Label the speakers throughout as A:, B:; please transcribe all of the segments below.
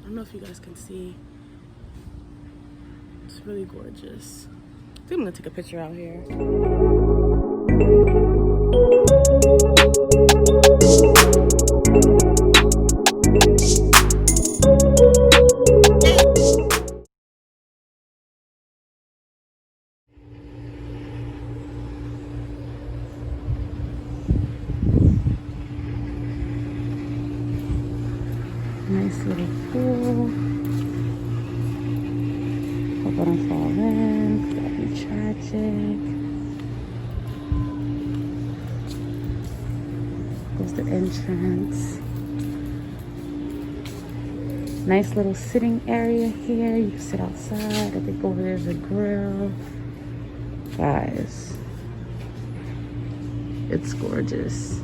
A: don't know if you guys can see. It's really gorgeous. I think I'm gonna take a picture out here. Nice little pool. Hope I don't fall in. That'd be tragic. There's the entrance. Nice little sitting area here. You can sit outside. I think over there's a grill. Guys, it's gorgeous.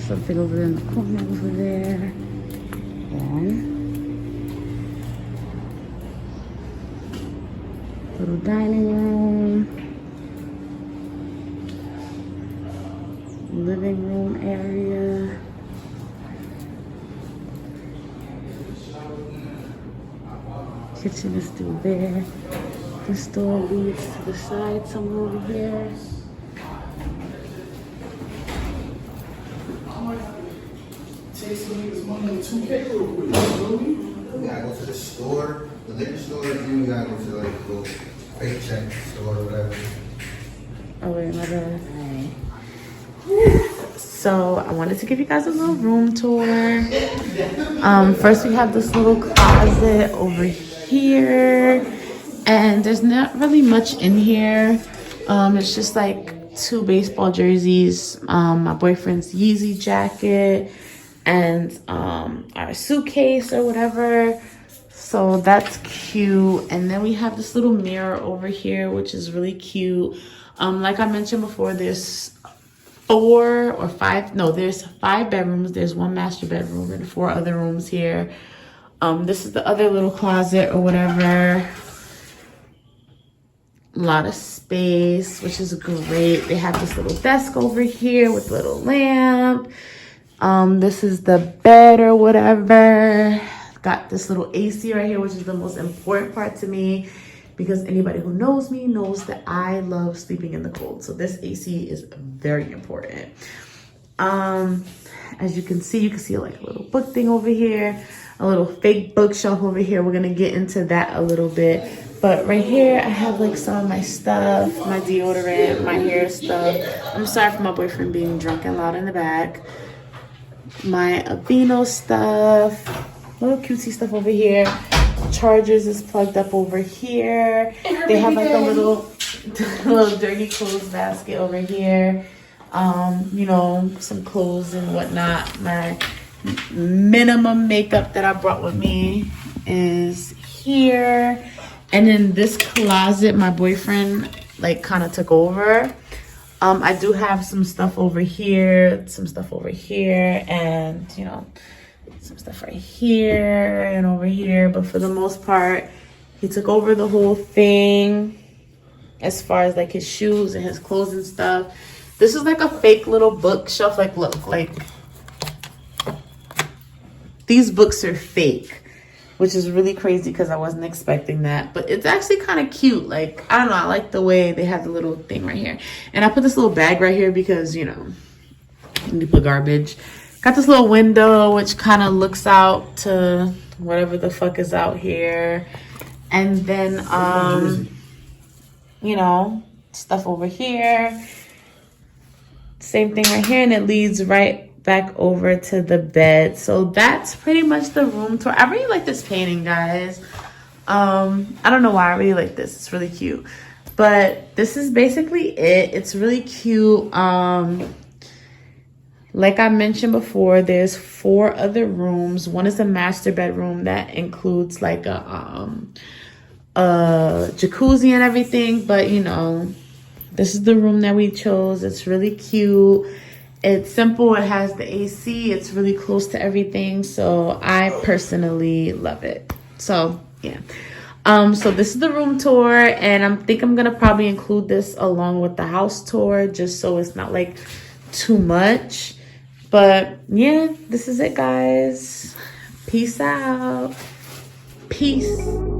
A: Something over in the corner over there. And little dining room. Living room area. Kitchen is still there. This door leads to the side somewhere over here.
B: We gotta go to the store, the liquor store, and then we gotta go to the little Baecation store or whatever.
A: Oh wait, my bad. So I wanted to give you guys a little room tour. First we have this little closet over here, and there's not really much in here. It's just like 2 baseball jerseys, my boyfriend's Yeezy jacket, and our suitcase or whatever. So that's cute. And then we have this little mirror over here, which is really cute. Like I mentioned before, there's 4 or 5, no, there's 5 bedrooms. There's 1 master bedroom and 4 other rooms here. This is the other little closet or whatever. A lot of space, which is great. They have this little desk over here with a little lamp. This is the bed or whatever. Got this little AC right here, which is the most important part to me, because anybody who knows me knows that I love sleeping in the cold. So this AC is very important. As you can see like a little book thing over here, a little fake bookshelf over here. We're gonna get into that a little bit. But right here, I have like some of my stuff, my deodorant, my hair stuff. I'm sorry for my boyfriend being drunk and loud in the back. My Aveeno stuff, little cutesy stuff over here. Chargers is plugged up over here. They have like a little dirty clothes basket over here. You know, some clothes and whatnot. My minimum makeup that I brought with me is here. And then this closet, my boyfriend like kind of took over. I do have some stuff over here, some stuff over here, and you know, some stuff right here and over here. But for the most part, he took over the whole thing as far as like his shoes and his clothes and stuff. This is like a fake little bookshelf. Like, look, like these books are fake, which is really crazy because I wasn't expecting that. But it's actually kind of cute. Like, I don't know, I like the way they have the little thing right here. And I put this little bag right here because, you know, you put garbage. Got this little window which kind of looks out to whatever the fuck is out here. And then, you know, stuff over here. Same thing right here, and it leads right back over to the bed. So that's pretty much the room tour. I really like this painting, guys. I don't know why I really like this. It's really cute. But this is basically it. It's really cute. Like I mentioned before, there's 4 other rooms. One is a master bedroom that includes like a jacuzzi and everything. But you know, this is the room that we chose. It's really cute. It's simple. It has the AC. It's really close to everything. So I personally love it. So yeah. So this is the room tour, and I think I'm gonna probably include this along with the house tour, just so it's not like too much. But yeah, this is it, guys. Peace out. Peace.